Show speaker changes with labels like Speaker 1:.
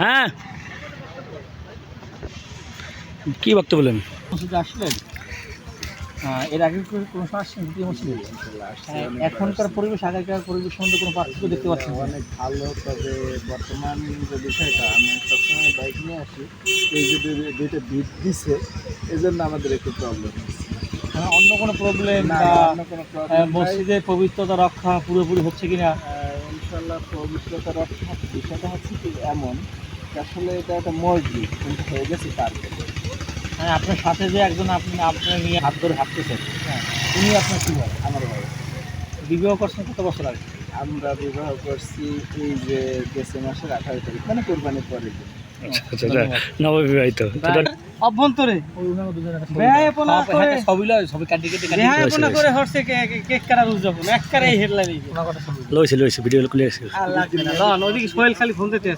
Speaker 1: হ্যাঁ কি বক্তব্য বলেন?
Speaker 2: আসলেন এর আগে কোনো সময় আসছেন দ্বিতীয় মসজিদে? এখনকার পরিবেশ আগেকার পরিবেশের মধ্যে কোনো পার্থক্য দেখতে পাচ্ছেন?
Speaker 3: অনেক ভালো, তবে বর্তমান যে বিষয়টা আমি সবসময় বাইক নিয়ে আসি, এই যে দুইটা বিট দিছে এই জন্য আমাদের একটু প্রবলেম হচ্ছে।
Speaker 2: অন্য কোনো প্রবলেম বা
Speaker 3: অন্য কোনো প্রবলেম
Speaker 2: মসজিদের পবিত্রতা রক্ষা পুরোপুরি হচ্ছে কিনা?
Speaker 3: ইনশাল্লাহ পবিত্রতা রক্ষা বিষয়টা হচ্ছে কি এমন যে আসলে এটা একটা মসজিদ কিন্তু হয়ে গেছে তারপরে।
Speaker 2: হ্যাঁ, আপনার সাথে যে একজন আপনার নিয়ে হাত ধরে হাঁটতেছেন, হ্যাঁ, উনি আপনার কী হয়?
Speaker 3: আমার ভাই,
Speaker 2: বিবাহ করছেন কত বছর আগে?
Speaker 3: আমরা বিবাহ করছি এই যে গেছে মাসের 18 তারিখ, মানে কোরবানির পরের দিন।
Speaker 1: নববিবাহিত
Speaker 2: অভ্যন্তরে বেহায়াপনা করে সবই কাটি কেটে বেহায়াপনা করে হচ্ছে কেক কাটার উদযাপন একবারে হেডলাইন
Speaker 1: লইছে ভিডিও খুলে
Speaker 2: আর লাগবে না। ওদিকে সোহেল খালি ফোন দিতে